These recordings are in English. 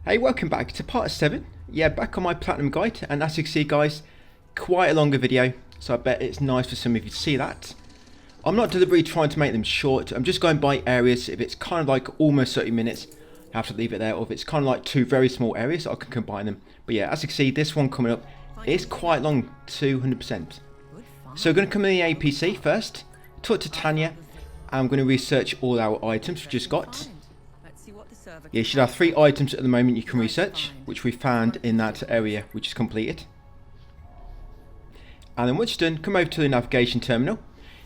Hey, welcome back to part 7. Yeah, back on my platinum guide, and as you can see guys, quite a longer video, so I bet it's nice for some of you to see that. I'm not deliberately trying to make them short, I'm just going by areas. If it's kind of like almost 30 minutes, I have to leave it there, or if it's kind of like two very small areas, I can combine them. But yeah, as you can see, this one coming up is quite long, 200%. So we're going to come in the APC first, talk to Tanya, and I'm going to research all our items we just got. Yeah, you should have 3 items at the moment you can research, which we found in that area which is completed. And then once you're done, come over to the navigation terminal.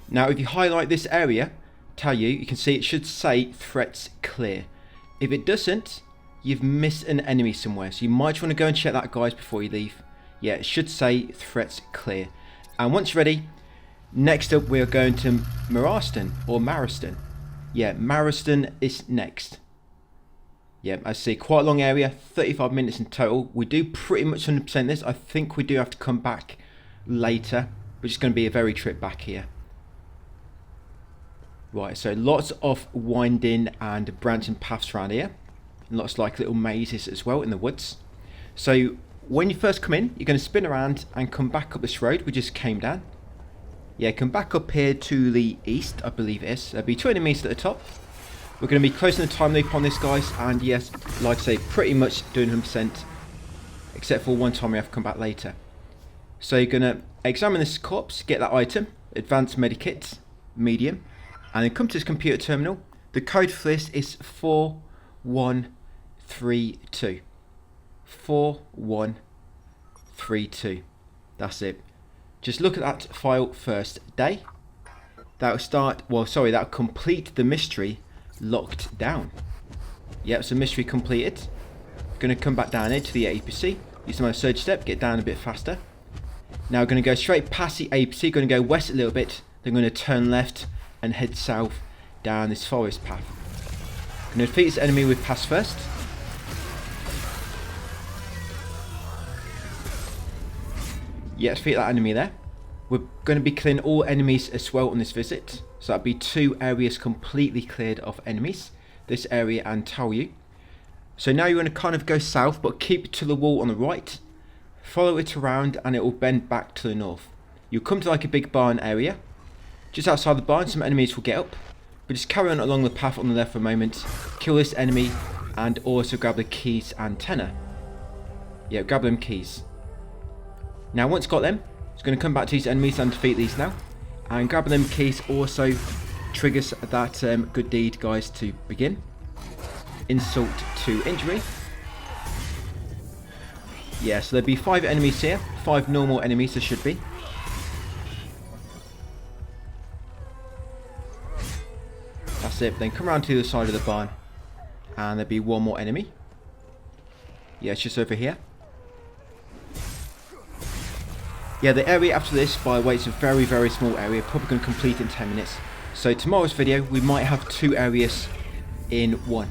Now if you highlight this area, you can see it should say threats clear. If it doesn't, you've missed an enemy somewhere, so you might want to go and check that guys before you leave. Yeah, it should say threats clear. And once you're ready, next up we are going to Marriston or Marriston. Yeah, Marriston is next. Yeah, I see, quite a long area, 35 minutes in total. We do pretty much 100% this. I think we do have to come back later, but it's going to be a very trip back here. Right, so lots of winding and branching paths around here. And lots of like little mazes as well in the woods. So when you first come in, you're going to spin around and come back up this road we just came down. Yeah, come back up here to the east, I believe it is. There'll be 2 enemies at the top. We're going to be closing the time loop on this guys, and yes, like I say, pretty much doing 100%, except for one time we have to come back later. So you're going to examine this corpse, get that item, advanced medikit, medium, and then come to this computer terminal. The code for this is 4132. 4132. That's it. Just look at that file first. Day. That'll complete the mystery. Locked down. Yep, so mystery completed. Going to come back down here to the APC. Use my surge step, get down a bit faster. Now we're going to go straight past the APC. Going to go west a little bit. Then going to turn left and head south down this forest path. Going to defeat this enemy we've passed first. Yeah, defeat that enemy there. We're going to be clearing all enemies as well on this visit. So that'll be 2 areas completely cleared of enemies. This area and Talis. So now you're going to kind of go south, but keep to the wall on the right. Follow it around and it will bend back to the north. You'll come to like a big barn area. Just outside the barn, some enemies will get up. But just carry on along the path on the left for a moment. Kill this enemy and also grab the keys and tenor. Yeah, grab them keys. Now once got them, it's going to come back to these enemies and defeat these now. And grabbing them keys also triggers that good deed, guys, to begin. Insult to injury. Yeah, so there'll be 5 enemies here. 5 normal enemies there should be. That's it. Then come around to the side of the barn. And there'll be 1 more enemy. Yeah, it's just over here. Yeah, the area after this, by the way, it's a very, very small area. Probably going to complete in 10 minutes. So tomorrow's video, we might have 2 areas in 1.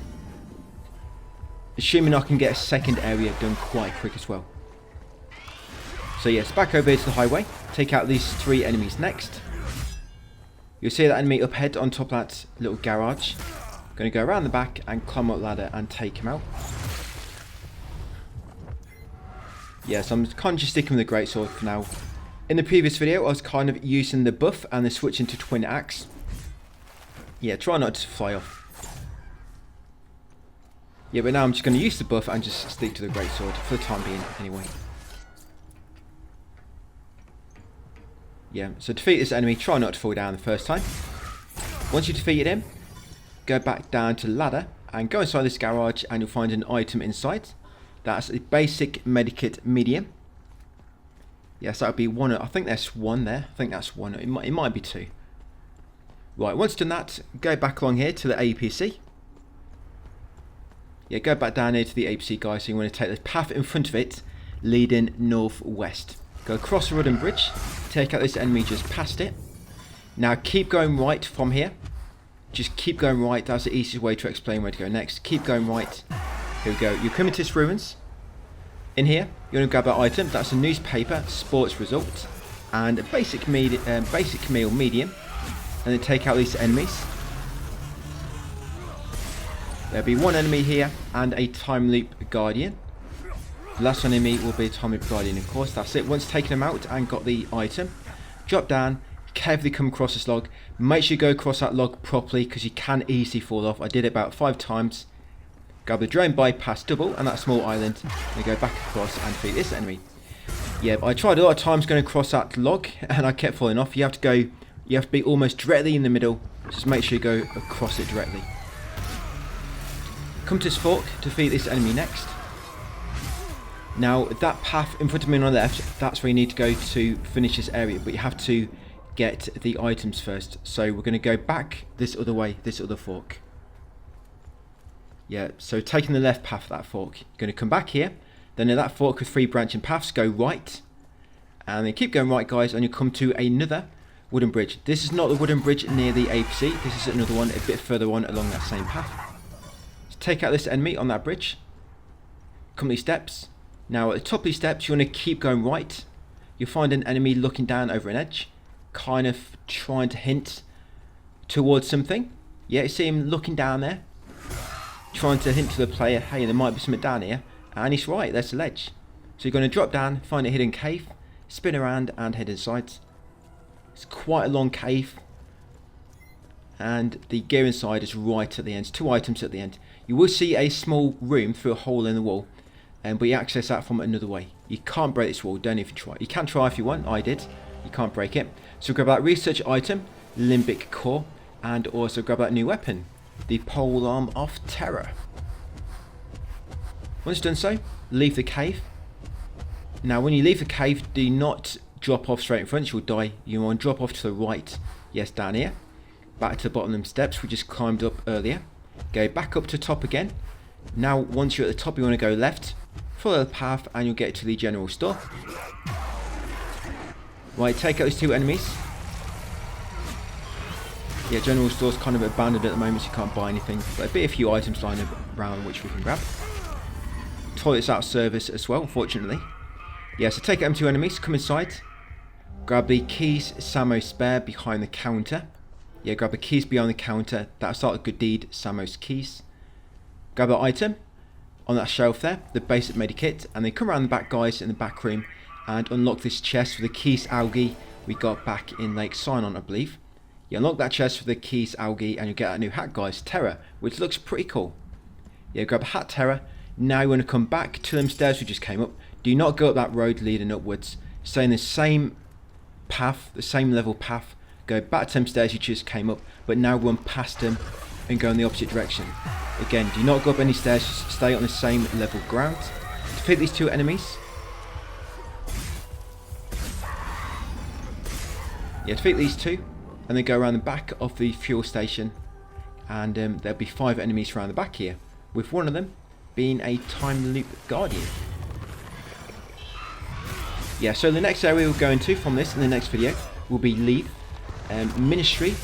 Assuming I can get a second area done quite quick as well. So yes, back over here to the highway. Take out these 3 enemies next. You'll see that enemy up ahead on top of that little garage. Going to go around the back and climb up the ladder and take him out. Yeah, so I'm kind of just sticking with the greatsword for now. In the previous video, I was kind of using the buff and the switch into twin axe. Yeah, try not to fly off. Yeah, but now I'm just going to use the buff and just stick to the greatsword for the time being, anyway. Yeah, so defeat this enemy. Try not to fall down the first time. Once you defeated him, go back down to the ladder and go inside this garage and you'll find an item inside. That's a basic medikit medium. Yes, that would be 1. I think there's 1 there. I think that's 1. It might be 2. Right, once done that, go back along here to the APC. Yeah, go back down here to the APC, guys. So you want to take the path in front of it, leading northwest. Go across the wooden bridge, take out this enemy just past it. Now keep going right from here. Just keep going right. That's the easiest way to explain where to go next. Keep going right. Here we go. You come into this ruins. In here, you're going to grab that item. That's a newspaper, sports result, and a basic meal medium. And then take out these enemies. There'll be one enemy here and a time loop guardian. The last enemy will be a time loop guardian, of course. That's it. Once taken them out and got the item, drop down, carefully come across this log. Make sure you go across that log properly because you can easily fall off. I did it about 5 times. Grab the drone bypass double and that small island and go back across and defeat this enemy. Yeah, I tried a lot of times going across that log and I kept falling off. You have to be almost directly in the middle. Just make sure you go across it directly. Come to this fork, defeat this enemy next. Now that path in front of me on the left, that's where you need to go to finish this area, but you have to get the items first. So we're going to go back this other way, this other fork. Yeah, so taking the left path of that fork, you're going to come back here, then at that fork with 3 branching paths, go right, and then keep going right, guys, and you'll come to another wooden bridge. This is not the wooden bridge near the APC, this is another one a bit further on along that same path. So take out this enemy on that bridge, come these steps. Now at the top of these steps, you want to keep going right. You'll find an enemy looking down over an edge, kind of trying to hint towards something. Yeah, you see him looking down there, trying to hint to the player, hey, there might be something down here, and he's right, there's a ledge. So you're going to drop down, find a hidden cave, spin around and head inside. It's quite a long cave, and the gear inside is right at the end. 2 items at the end. You will see a small room through a hole in the wall, but you access that from another way. You can't break this wall, don't even try. You can try if you want, I did. You can't break it. So grab that research item, Limbic core, and also grab that new weapon, the polearm of terror. Once you've done so, leave the cave. Now when you leave the cave, do not drop off straight in front, you'll die. You want to drop off to the right, yes, down here, back to the bottom of them steps we just climbed up earlier. Go back up to top again. Now once you're at the top, you want to go left, follow the path, and you'll get to the general store. Right, take out those 2 enemies. Yeah, general store's kind of abandoned at the moment, so you can't buy anything, but there'll be a few items lying around which we can grab. Toilet's out of service as well, unfortunately. Yeah, so take out them 2 enemies, come inside, grab the keys, Samo's spare behind the counter. Yeah, grab the keys behind the counter, that'll start a good deed, Samo's keys. Grab that item on that shelf there, the basic medikit, and then come around the back, guys, in the back room and unlock this chest with the keys algae we got back in Lake Sinon, I believe. You unlock that chest with the keys algae and you get that new hat, guys, Terror, which looks pretty cool. Yeah, grab a hat, Terror. Now you want to come back to them stairs we just came up. Do not go up that road leading upwards. Stay in the same path, the same level path. Go back to them stairs you just came up, but now run past them and go in the opposite direction. Again, do not go up any stairs, just stay on the same level ground. Defeat these 2 enemies. Yeah, defeat these 2, and then go around the back of the fuel station, and there'll be 5 enemies around the back here, with one of them being a time loop guardian. Yeah, so the next area we'll go into from this in the next video will be Leith, Ministry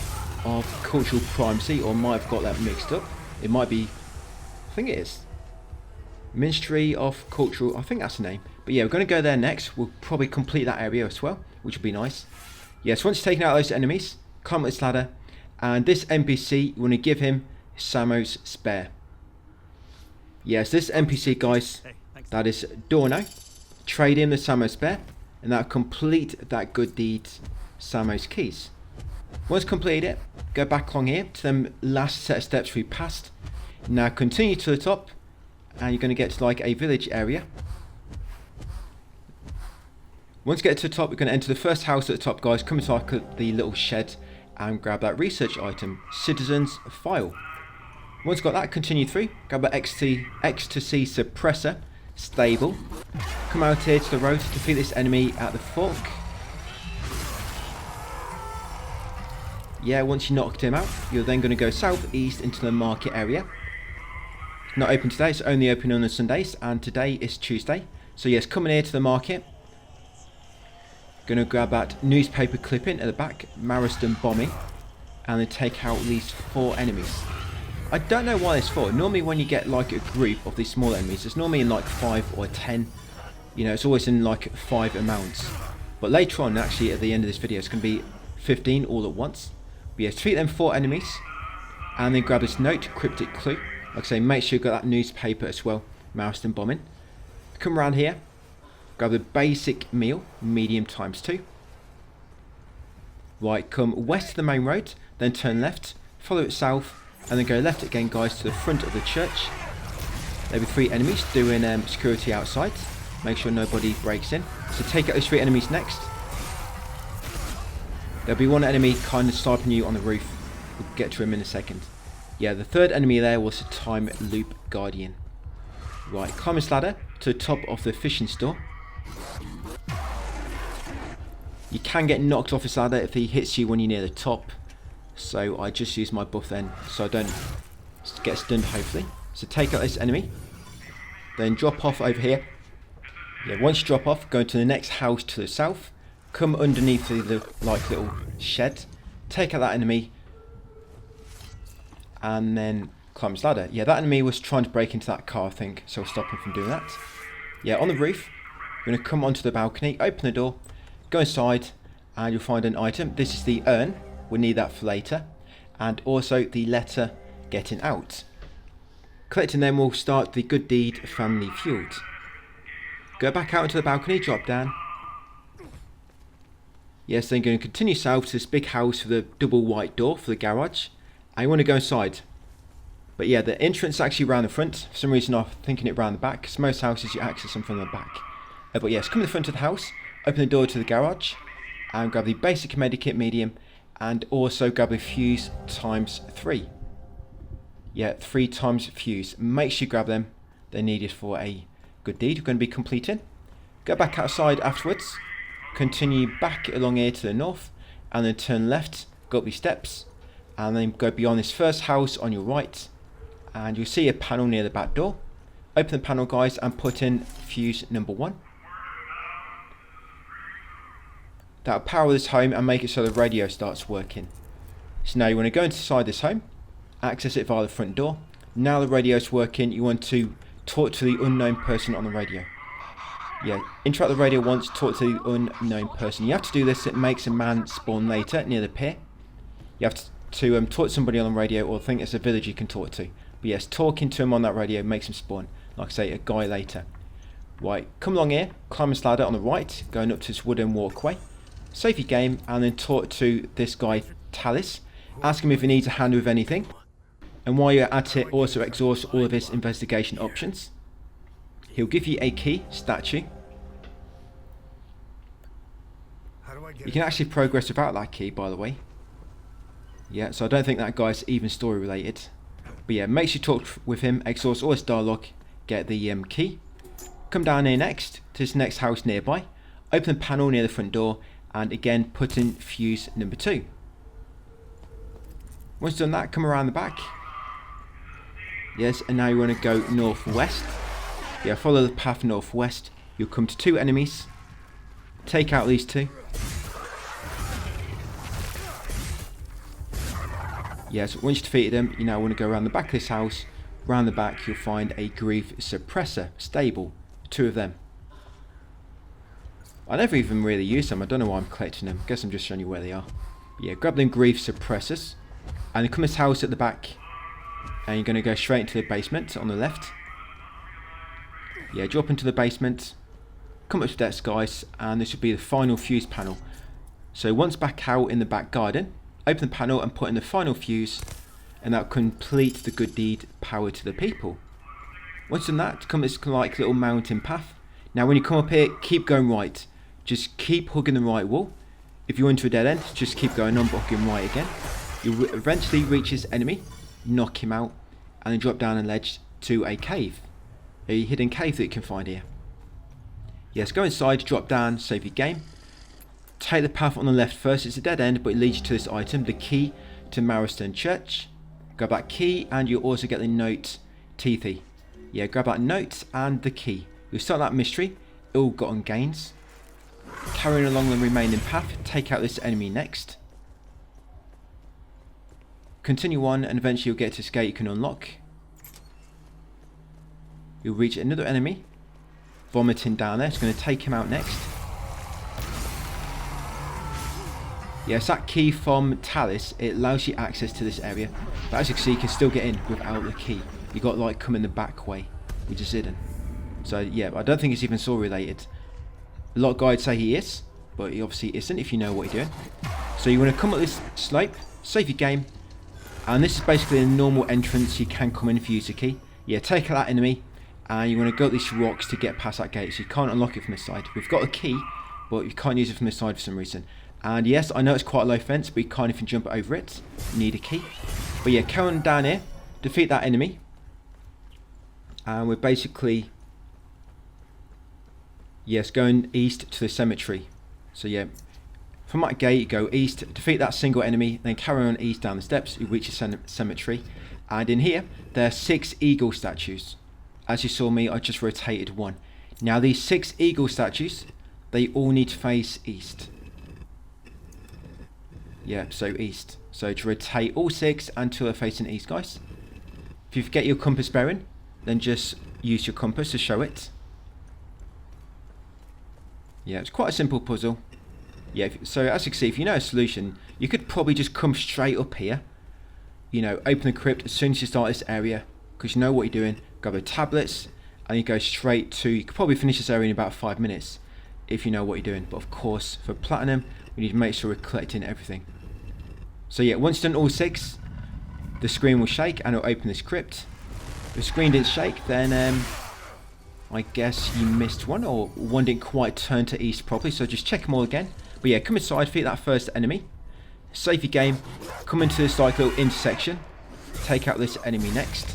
of Cultural Primacy, or I might have got that mixed up. It might be, I think it is, Ministry of Cultural, I think that's the name. But yeah, we're going to go there next. We'll probably complete that area as well, which will be nice. Yes, once you've taken out those enemies, climb up this ladder, and this NPC, you want to give him Samo's spare. Yes, this NPC, guys, that is Dorno. Trade in the Samo's spare, and that'll complete that good deed, Samo's keys. Once completed it, go back along here to them last set of steps we passed. Now continue to the top, and you're going to get to like a village area. Once you get to the top, we're going to enter the first house at the top, guys. Come inside the little shed and grab that research item, Citizen's File. Once got that, continue through, grab that ecstasy suppressor, stable. Come out here to the road to defeat this enemy at the fork. Yeah, once you knocked him out, you're then going to go southeast into the market area. It's not open today, it's only open on the Sundays, and today is Tuesday. So yes, coming here to the market. Going to grab that newspaper clipping at the back, Marriston bombing, and then take out these 4 enemies. I don't know why there's 4. Normally when you get like a group of these small enemies, it's normally in like 5 or 10. You know, it's always in like 5 amounts. But later on, actually at the end of this video, it's going to be 15 all at once. But yeah, defeat them 4 enemies, and then grab this note, cryptic clue, Like I say, make sure you've got that newspaper as well. Marriston bombing. Come around here. Grab the basic meal, medium ×2. Right, come west of the main road, then turn left, follow it south, and then go left again, guys, to the front of the church. There'll be 3 enemies doing security outside. Make sure nobody breaks in. So take out those 3 enemies next. There'll be 1 enemy kind of sniping you on the roof. We'll get to him in a second. Yeah, the 3rd enemy there was the time loop guardian. Right, climb this ladder to the top of the fishing store. You can get knocked off this ladder if he hits you when you're near the top. So I just use my buff then, so I don't get stunned hopefully. So take out this enemy. Then drop off over here. Yeah, once you drop off, go to the next house to the south. Come underneath the like little shed. Take out that enemy. And then climb this ladder. Yeah, that enemy was trying to break into that car, I think. So we'll stop him from doing that. Yeah, on the roof. We're going to come onto the balcony, open the door, go inside, and you'll find an item. This is the urn. We'll need that for later. And also the letter getting out. Collecting them will start the good deed family feud. Go back out into the balcony, drop down. Yes, then going to continue south to this big house with a double white door for the garage. And you want to go inside. But yeah, the entrance is actually around the front. For some reason I'm thinking it around the back, because most houses you access them from the back. But yes, come to the front of the house, open the door to the garage, and grab the basic medikit medium, and also grab a fuse ×3. Yeah, 3 times fuse. Make sure you grab them. They're needed for a good deed. We're going to be completing. Go back outside afterwards. Continue back along here to the north, and then turn left, go up these steps, and then go beyond this first house on your right, and you'll see a panel near the back door. Open the panel, guys, and put in fuse number 1. That'll power this home and make it so the radio starts working. So now you want to go inside this home, access it via the front door. Now the radio's working, you want to talk to the unknown person on the radio. Yeah, interact with the radio once, talk to the unknown person. You have to do this, it makes a man spawn later near the pier. You have to talk to somebody on the radio, or think it's a village you can talk to. But yes, talking to him on that radio makes him spawn, like I say, a guy later. Right, come along here, climb this ladder on the right, going up to this wooden walkway. Save your game, and then talk to this guy, Talis. Ask him if he needs a hand with anything. And while you're at it, also exhaust all of his investigation options. He'll give you a key statue. You can actually progress without that key, by the way. Yeah, so I don't think that guy's even story related. But yeah, make sure you talk with him, exhaust all his dialogue, get the key. Come down here next, to this next house nearby. Open the panel near the front door, and again put in fuse number 2. Once you've done that, come around the back. Yes, and now you want to go northwest. Yeah, follow the path northwest. You'll come to 2 enemies. Take out these 2. Yes, once you've defeated them, you now want to go around the back of this house. Round the back, you'll find a grief suppressor stable. 2 of them. I never even really used them. I don't know why I'm collecting them. Guess I'm just showing you where they are. Yeah, grab them grief suppressors. And then come this house at the back. And you're going to go straight into the basement on the left. Yeah, drop into the basement. Come up to that, guys. And this will be the final fuse panel. So once back out in the back garden, open the panel and put in the final fuse. And that'll complete the good deed, power to the people. Once done that, come this like little mountain path. Now when you come up here, keep going right. Just keep hugging the right wall. If you're into a dead end, just keep going on, but hugging right again. You'll eventually reach this enemy, knock him out, and then drop down a ledge to a cave. A hidden cave that you can find here. Yes, go inside, drop down, save your game. Take the path on the left first. It's a dead end, but it leads you to this item, the key to Marriston Church. Grab that key, and you'll also get the note, Teethy. Yeah, grab that note and the key. You'll start that mystery, ill-gotten gains. Carrying along the remaining path, take out this enemy next. Continue on, and eventually you'll get to this gate you can unlock. You'll reach another enemy, vomiting down there. It's going to take him out next. Yes, that key from Talis, it allows you access to this area. But as you can see, you can still get in without the key. You got to like come in the back way, which is hidden. So yeah, I don't think it's even saw related. A lot of guides say he is, but he obviously isn't if you know what you're doing. So you want to come up this slope, save your game, and this is basically a normal entrance. You can come in if you use a key. Yeah, take out that enemy, and you want to go up these rocks to get past that gate. So you can't unlock it from this side. We've got a key, but you can't use it from this side for some reason. And yes, I know it's quite a low fence, but you can't even jump over it. You need a key. But yeah, carry on down here, defeat that enemy, and we're basically, yes, going east to the cemetery. So yeah, from that gate you go east, defeat that single enemy, then carry on east down the steps, you reach the cemetery. And in here, there are 6 eagle statues. As you saw me, I just rotated one. Now these 6 eagle statues, they all need to face east. Yeah, so east. So to rotate all 6 until they're facing east, guys. If you forget your compass bearing, then just use your compass to show it. Yeah, it's quite a simple puzzle. Yeah, so as you can see, if you know a solution, you could probably just come straight up here. You know, open the crypt as soon as you start this area, because you know what you're doing. Grab the tablets, and you go straight to, you could probably finish this area in about 5 minutes, if you know what you're doing. But of course, for platinum, we need to make sure we're collecting everything. So yeah, once you've done all 6, the screen will shake, and it'll open this crypt. If the screen didn't shake, then I guess you missed one, or one didn't quite turn to east properly, so just check them all again. But yeah, come inside, defeat that first enemy, save your game, come into this like little intersection, take out this enemy next.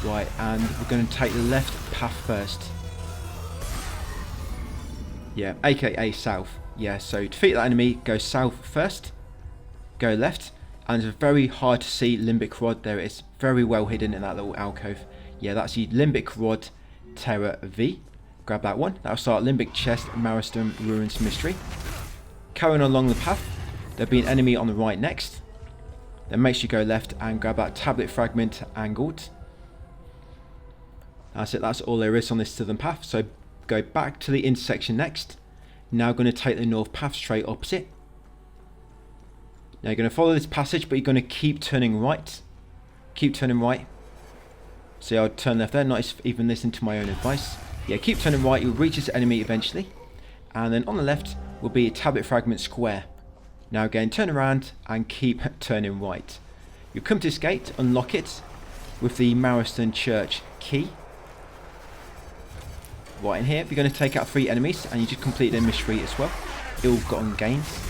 Right, and we're going to take the left path first. Yeah, aka south. Yeah, so defeat that enemy, go south first, go left, and it's very hard to see Limbic rod. There it is, very well hidden in that little alcove. Yeah, that's the Limbic rod Terra V. Grab that one. That'll start Limbic chest, Marriston ruins mystery. Carrying on along the path, there'll be an enemy on the right next. Then make sure you go left and grab that tablet fragment angled. That's it, that's all there is on this southern path. So go back to the intersection next. Now going to take the north path straight opposite. Now you're going to follow this passage, but you're going to keep turning right. Keep turning right. See, I'll turn left there, not even listening to my own advice. Yeah, keep turning right, you'll reach this enemy eventually. And then on the left will be a tablet fragment square. Now again, turn around and keep turning right. You'll come to this gate, unlock it with the Marriston church key. Right in here, you're going to take out 3 enemies, and you just complete their mystery as well. Ill-gotten gains.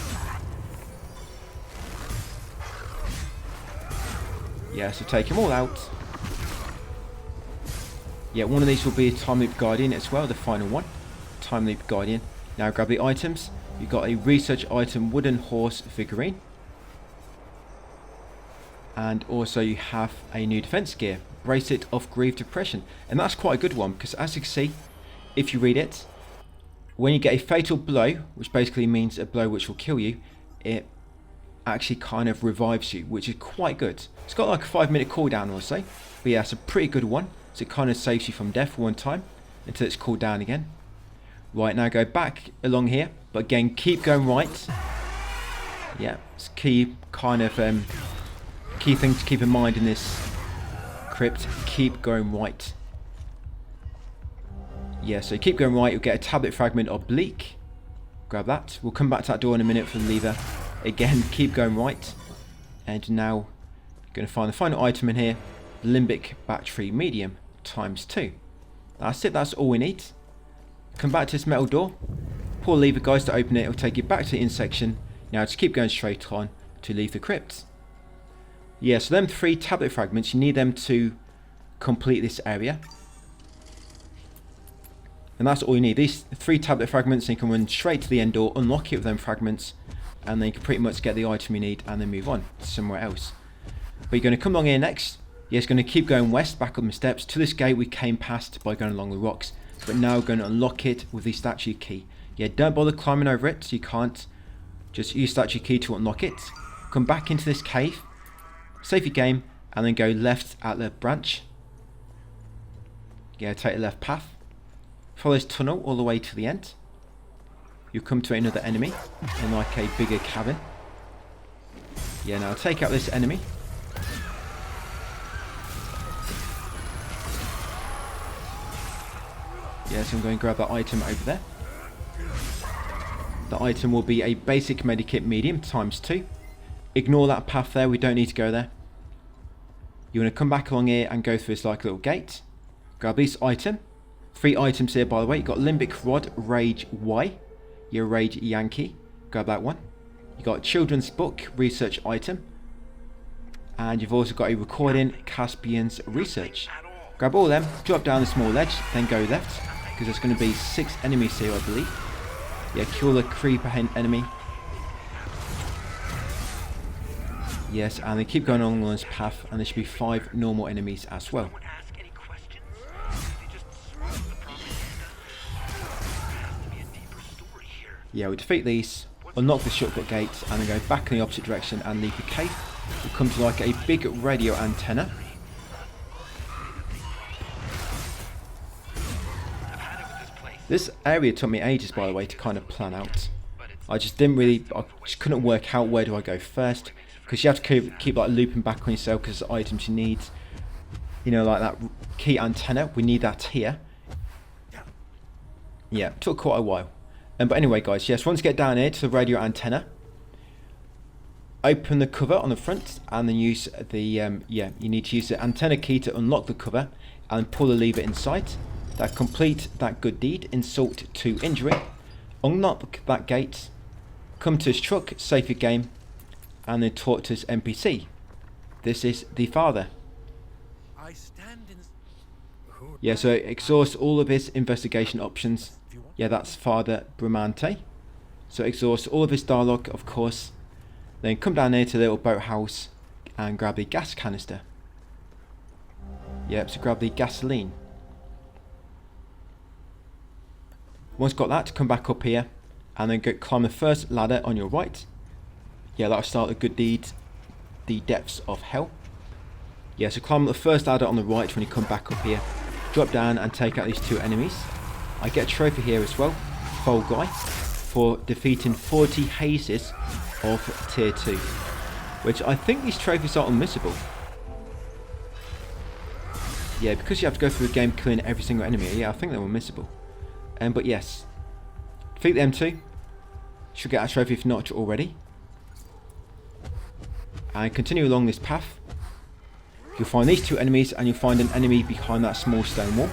Yeah, so take them all out. Yeah, one of these will be a time loop guardian as well, the final one. Time loop guardian. Now grab the items. You've got a research item wooden horse figurine. And also you have a new defense gear, bracelet of grief depression. And that's quite a good one, because as you can see, if you read it, when you get a fatal blow, which basically means a blow which will kill you, it actually kind of revives you, which is quite good. It's got like a 5-minute cooldown or so, but yeah, it's a pretty good one. So it kind of saves you from death for one time until it's cooled down again. Right, now go back along here, but again keep going right. Yeah, it's key kind of key thing to keep in mind in this crypt. Keep going right. Yeah, so keep going right, you'll get a tablet fragment oblique. Grab that. We'll come back to that door in a minute for the lever. Again, keep going right. And now you're going to find the final item in here, Limbic battery medium ×2. That's it, that's all we need. Come back to this metal door, pull the lever, guys, to open it. It'll take you back to the intersection. Now just keep going straight on to leave the crypt. Yeah, so them 3 tablet fragments, you need them to complete this area. And that's all you need. These 3 tablet fragments, and you can run straight to the end door, unlock it with them fragments, and then you can pretty much get the item you need and then move on to somewhere else. But you're going to come along here next. Yeah, it's going to keep going west, back up the steps to this gate we came past by going along the rocks. But now we're going to unlock it with the statue key. Yeah, don't bother climbing over it, so you can't. Just use statue key to unlock it. Come back into this cave, save your game, and then go left at the branch. Yeah, take the left path. Follow this tunnel all the way to the end. You'll come to another enemy in like a bigger cabin. Yeah, now take out this enemy. Yeah, so I'm going to grab that item over there. The item will be a basic medikit medium ×2. Ignore that path there, we don't need to go there. You want to come back along here and go through this like little gate. Grab this item. 3 items here, by the way. You've got Limbic Rod, Rage Y. Your Rage Yankee. Grab that one. You've got Children's Book, Research Item. And you've also got a Recording, Caspian's Research. Grab all of them, drop down the small ledge, then go left. Because there's going to be 6 enemies here, I believe. Yeah, kill the creeper enemy. Yes, and they keep going along this path, and there should be 5 normal enemies as well. Yeah, we defeat these, unlock the shortcut gate, and then go back in the opposite direction and leave the cave. We come to like a big radio antenna. This area took me ages, by the way, to kind of plan out. I just couldn't work out where do I go first, because you have to keep like looping back on yourself because the items you need, you know, like that key antenna, we need that here. Yeah, it took quite a while. But anyway, guys, yes, once you get down here to the radio antenna, open the cover on the front, and then use the you need to use the antenna key to unlock the cover and pull the lever inside. That complete that good deed, insult to injury. Unlock that gate, come to his truck, save your game, and then talk to his NPC. This is the father. Yeah, so exhaust all of his investigation options. Yeah, that's Father Bramante. So exhaust all of his dialogue, of course. Then come down here to the little boathouse and grab the gas canister. Yep, so grab the gasoline. Once got that, come back up here and then climb the first ladder on your right. Yeah, that'll start a good deed, the depths of hell. Yeah, so climb the first ladder on the right when you come back up here. Drop down and take out these 2 enemies. I get a trophy here as well, Fall Guy, for defeating 40 hazes of tier 2. Which I think these trophies are unmissable. Yeah, because you have to go through the game killing every single enemy. Yeah, I think they're unmissable. But yes, defeat them 2. Should get a trophy if not already. And continue along this path. You'll find these 2 enemies, and you'll find an enemy behind that small stone wall.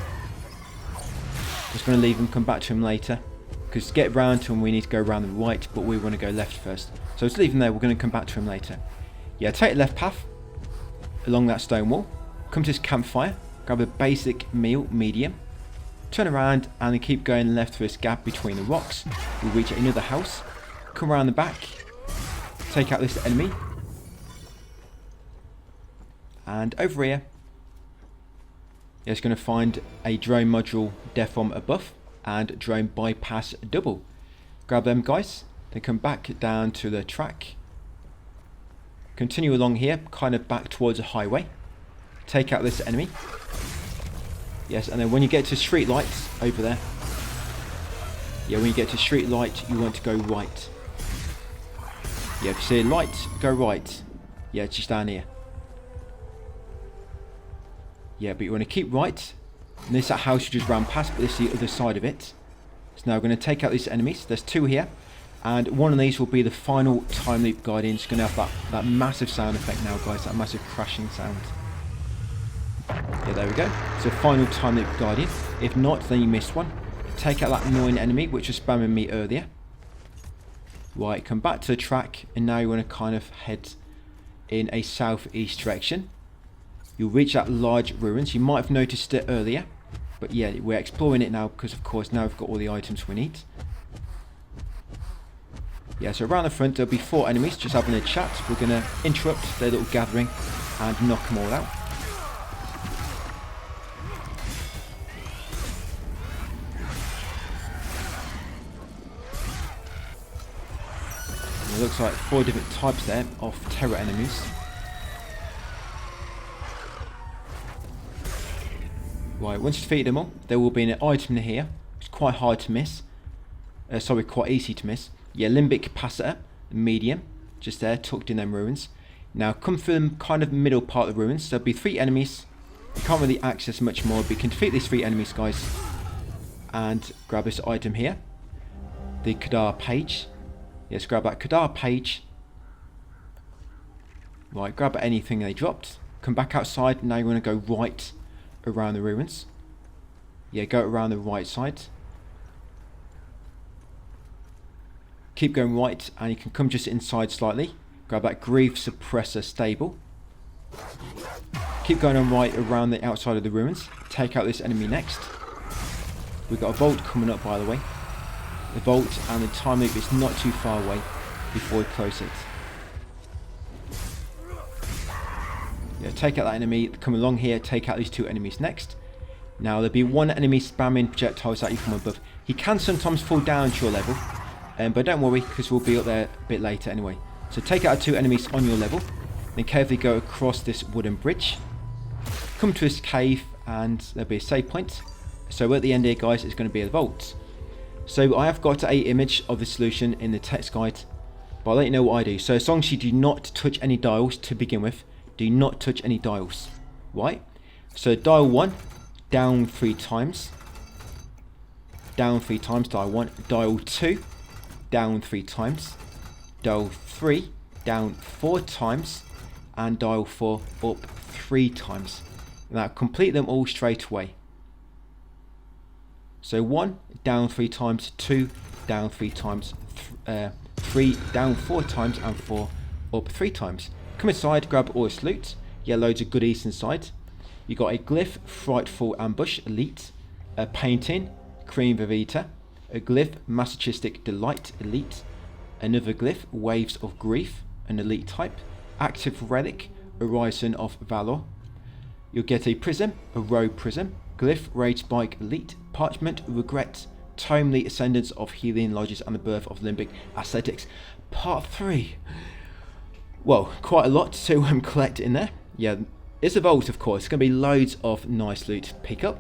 Just going to leave him, come back to him later. Because to get round to him we need to go around the right, but we want to go left first. So let's leave him there, we're going to come back to him later. Yeah, take the left path along that stone wall. Come to this campfire, grab a basic meal, medium. Turn around and then keep going left through this gap between the rocks. We'll reach another house. Come around the back. Take out this enemy. And over here, it's going to find a drone module death from above and drone bypass double. Grab them, guys. Then come back down to the track. Continue along here, kind of back towards a highway. Take out this enemy. Yes, and then when you get to street lights over there, yeah, when you get to street light, you want to go right. Yeah, if you see a light, go right. Yeah, it's just down here. Yeah, but you want to keep right. And this house you just ran past, but this is the other side of it. So now we're going to take out these enemies. There's 2 here. And one of these will be the final time loop guardian. It's going to have that massive sound effect now, guys. That massive crashing sound. Yeah, there we go. So final time loop guardian. If not, then you missed one. Take out that annoying enemy, which was spamming me earlier. Right, come back to the track. And now you want to kind of head in a southeast direction. You'll reach that large ruins. You might have noticed it earlier, but yeah, we're exploring it now because of course now we've got all the items we need. Yeah, so around the front there'll be 4 enemies just having a chat. We're going to interrupt their little gathering and knock them all out. And it looks like 4 different types there of terror enemies. Right, once you defeat them all, there will be an item here. It's quite hard to miss. Sorry, quite easy to miss. Yeah, Limbic Passer, medium, just there, tucked in them ruins. Now, come through the kind of middle part of the ruins. There'll be 3 enemies. You can't really access much more, but you can defeat these 3 enemies, guys. and grab this item here, the Kadar page. Yes, grab that Kadar page. Right, grab anything they dropped. Come back outside. Now you want to go right around the ruins. Yeah, go around the right side. Keep going right, and you can come just inside slightly. Grab that Grief Suppressor Stable. Keep going on right around the outside of the ruins. Take out this enemy next. We've got a vault coming up, by the way. The vault and the time loop is not too far away before we close it. Yeah, take out that enemy. Come along here. Take out these 2 enemies next. Now there'll be 1 enemy spamming projectiles at you from above. He can sometimes fall down to your level, but don't worry, because we'll be up there a bit later anyway. So take out 2 enemies on your level, then carefully go across this wooden bridge. Come to this cave, and there'll be a save point. So at the end here, guys, it's going to be a vault. So I have got a image of the solution in the text guide, but I'll let you know what I do. So as long as you do not touch any dials to begin with, do not touch any dials, right? So dial 1, down 3 times, down 3 times, dial 1, dial 2, down 3 times, dial 3, down 4 times, and dial 4, up 3 times. Now complete them all straight away. So 1, down 3 times, 2, down 3 times, 3, down 4 times, and 4, up 3 times. Come inside, grab all this loot. Yeah, loads of goodies inside. You got a glyph, Frightful Ambush, Elite. A painting, Cream Vivita. A glyph, Masochistic Delight, Elite. Another glyph, Waves of Grief, an Elite type. Active Relic, Horizon of Valor. You'll get a prism, a Rogue Prism. Glyph, Rage Spike, Elite. Parchment, Regret. Timely Ascendance of Healing Lodges and the Birth of Limbic Aesthetics. Part 3. Well, quite a lot to collect in there. Yeah, it's a vault, of course. It's going to be loads of nice loot to pick up.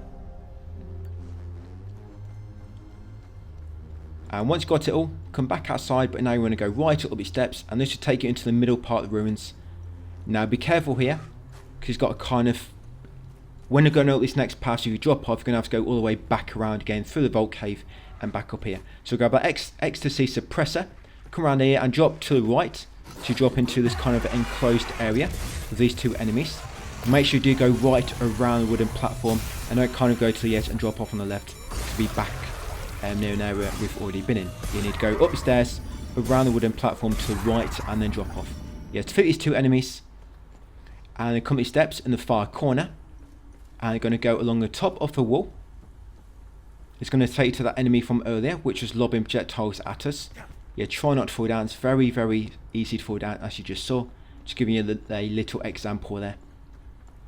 And once you've got it all, come back outside, but now you want to go right up these steps, and this should take you into the middle part of the ruins. Now be careful here, because you've got to kind of, when you're going up this next pass, if you drop off, you're going to have to go all the way back around again through the vault cave and back up here. So grab that Ecstasy Suppressor, come around here and drop to the right to drop into this kind of enclosed area with these 2 enemies. Make sure you do go right around the wooden platform and don't kind of go to the edge and drop off on the left to be back near an area we've already been in. You need to go up the stairs, around the wooden platform to the right, and then drop off. Yeah, to fit these 2 enemies, and then come these steps in the far corner, and they're going to go along the top of the wall. It's going to take you to that enemy from earlier, which was lobbing projectiles at us. Yeah, try not to fall down. It's very, very easy to fall down, as you just saw. Just giving you a little example there.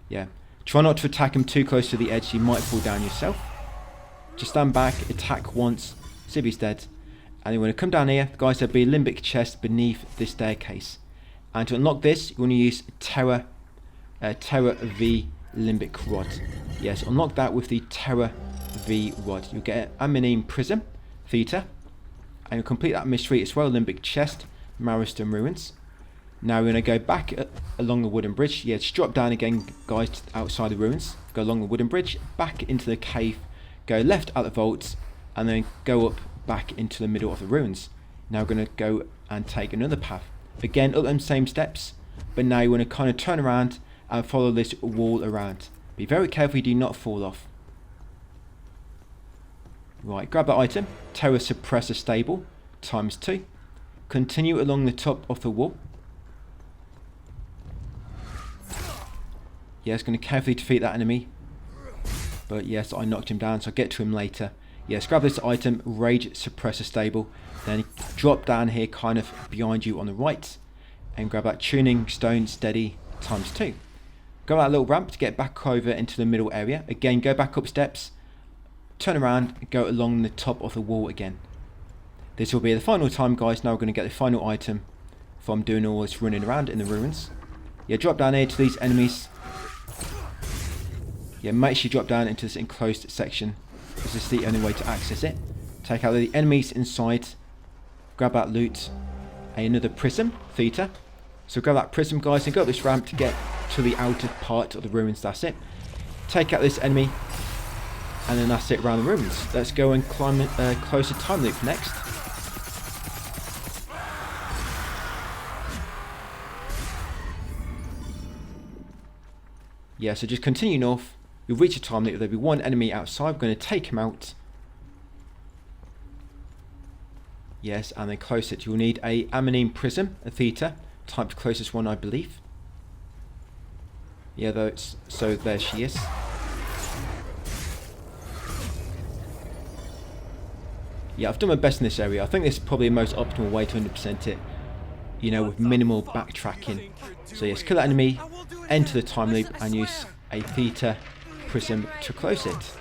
Yeah, try not to attack him too close to the edge. You might fall down yourself. Just stand back, attack once, see if he's dead. And then when you come down here, guys, there'll be a Limbic chest beneath this staircase. And to unlock this, you want to use Terra V Limbic Rod. Yes, unlock that with the Terra V Rod. You'll get an Aminine Prism, Theta. And you'll complete that mystery as well, Limbic Chest, Marriston Ruins. Now we're going to go back along the wooden bridge. Yeah, just drop down again, guys, outside the ruins. Go along the wooden bridge, back into the cave, go left out the vaults, and then go up back into the middle of the ruins. Now we're going to go and take another path. Again, up them same steps, but now you want to kind of turn around and follow this wall around. Be very careful you do not fall off. Right, grab that item, Terra Suppressor Stable, ×2. Continue along the top of the wall. Yes, going to carefully defeat that enemy. But yes, I knocked him down, so I'll get to him later. Yes, grab this item, Rage Suppressor Stable. Then drop down here kind of behind you on the right. And grab that Tuning Stone Steady ×2. Go that little ramp to get back over into the middle area. Again, go back up steps. Turn around and go along the top of the wall again. This will be the final time, guys. Now we're going to get the final item from doing all this running around in the ruins. Yeah, drop down here to these enemies. Yeah, make sure you drop down into this enclosed section. This is the only way to access it. Take out the enemies inside. Grab that loot. Another prism, Theta. So grab that prism, guys, and go up this ramp to get to the outer part of the ruins. That's it. Take out this enemy. And then that's it around the ruins. Let's go and climb closer time loop next. Yeah, so just continue north. You'll reach a time loop. There'll be one enemy outside. We're going to take him out. Yes, and then close it. You'll need a ammonine prism, a theta, type the closest one, I believe. Yeah, though it's, so there she is. Yeah, I've done my best in this area. I think this is probably the most optimal way to 100% it, you know, with minimal backtracking. So yes, kill that enemy, enter the time loop, and use a theta prism to close it.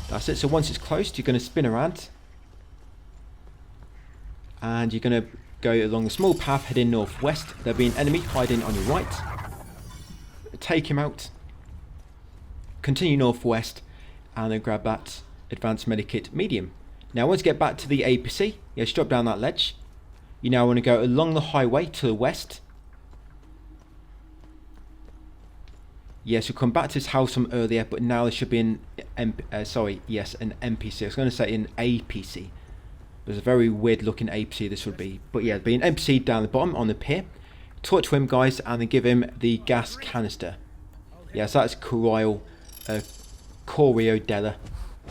That's it. So once it's closed, you're going to spin around. And you're going to go along a small path heading northwest. There'll be an enemy hiding on your right. Take him out. Continue northwest. And then grab that advanced medikit medium. Now once you get back to the APC, you just drop down that ledge. You now want to go along the highway to the west. Yes, you'll come back to this house from earlier, but now there should be an an NPC. I was going to say an APC. There's a very weird looking APC this would be. But yeah, there'll be an NPC down the bottom on the pier. Talk to him, guys, and then give him the gas canister. Yes, that's Coriodella.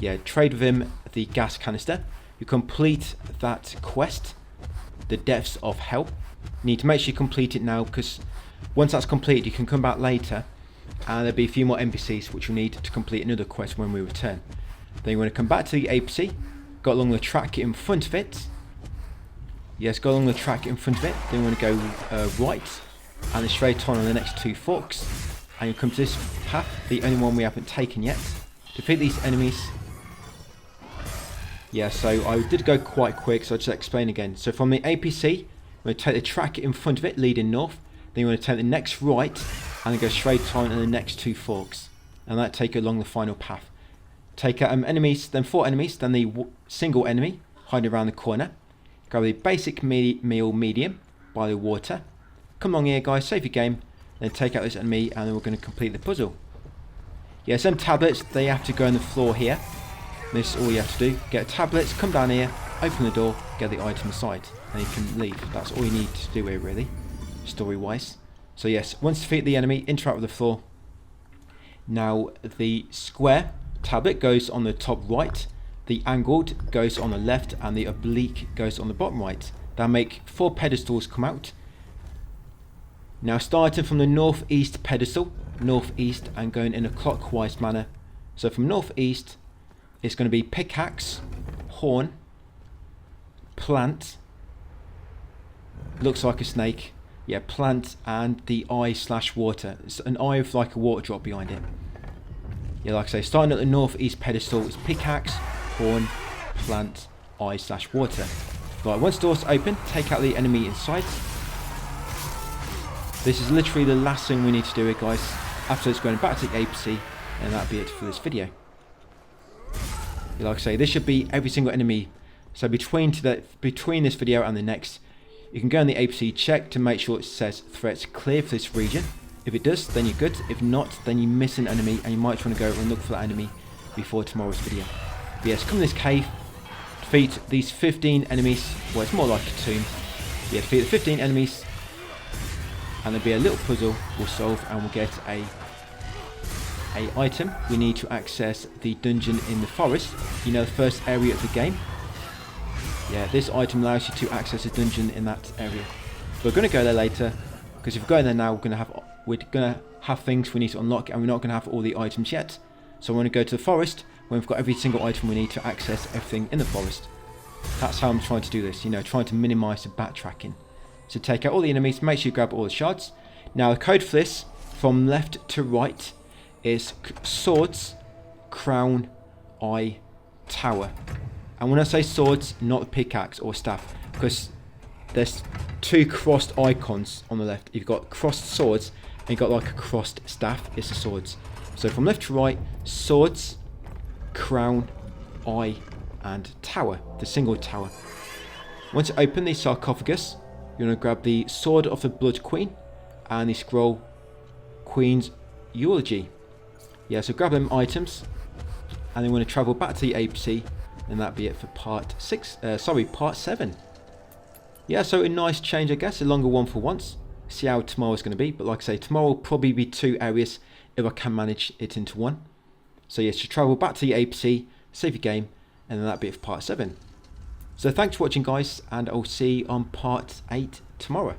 Yeah, trade with him the gas canister. You complete that quest, the Depths of Hell. You need to make sure you complete it now, because once that's completed, you can come back later and there'll be a few more NPCs which you'll need to complete another quest when we return. Then you want to come back to the APC, go along the track in front of it. Yes, go along the track in front of it. Then you want to go right and then straight on the next two forks. And you come to this path, the only one we haven't taken yet. Defeat these enemies. Yeah, so I did go quite quick, so I'll just explain again. So from the APC, you want to take the track in front of it, leading north. Then you want to take the next right, and then go straight on in the next two forks. And that take you along the final path. Take out enemies, then 4 enemies, then the single enemy hiding around the corner. Go with the basic meal medium by the water. Come along here, guys, save your game. Then take out this enemy, and then we're going to complete the puzzle. Yeah, some tablets, they have to go on the floor here. This is all you have to do. Get tablets, come down here, open the door, get the item inside, and you can leave. That's all you need to do here, really, story-wise. So yes, once you defeat the enemy, interact with the floor. Now, the square tablet goes on the top right, the angled goes on the left, and the oblique goes on the bottom right. That'll make 4 pedestals come out. Now, starting from the northeast pedestal, northeast, and going in a clockwise manner. So from northeast, it's going to be pickaxe, horn, plant, looks like a snake, yeah, plant, and the eye/water. It's an eye with like a water drop behind it. Yeah, like I say, starting at the northeast pedestal, it's pickaxe, horn, plant, eye/water. Right, once the door's open, take out the enemy inside. This is literally the last thing we need to do here, guys. After this, going back to the APC, and that'll be it for this video. Like I say, this should be every single enemy. So between this video and the next, you can go on the APC, check to make sure it says threats clear for this region. If it does, then you're good. If not, then you miss an enemy, and you might want to go and look for that enemy before tomorrow's video. But yes, come in this cave, defeat these 15 enemies. Well, it's more like a tomb. Yeah, defeat the 15 enemies, and there'll be a little puzzle we'll solve, and we'll get a item. We need to access the dungeon in the forest, you know, the first area of the game. Yeah, this item allows you to access a dungeon in that area. We're going to go there later, because if we go there now, we're going to have things we need to unlock, and we're not going to have all the items yet. So I want to go to the forest when we've got every single item we need to access everything in the forest. That's how I'm trying to do this, you know, trying to minimize the backtracking. So take out all the enemies, make sure you grab all the shards. Now the code for this, from left to right, is swords, crown, eye, tower. And when I say swords, not pickaxe or staff, because there's 2 crossed icons on the left. You've got crossed swords, and you've got like a crossed staff. It's the swords. So from left to right, swords, crown, eye, and tower. The single tower. Once you open the sarcophagus, You want to grab the Sword of the Blood Queen and the scroll Queen's Eulogy. Yeah, so grab them items, and then we want to travel back to the APC, and that'd be it for part 7. Yeah, so a nice change, I guess, a longer one for once. See how tomorrow's going to be, but like I say, tomorrow will probably be 2 areas if I can manage it into 1. So yes, to travel back to the APC, save your game, and then that'd be it for part 7. So thanks for watching, guys, and I'll see you on part 8 tomorrow.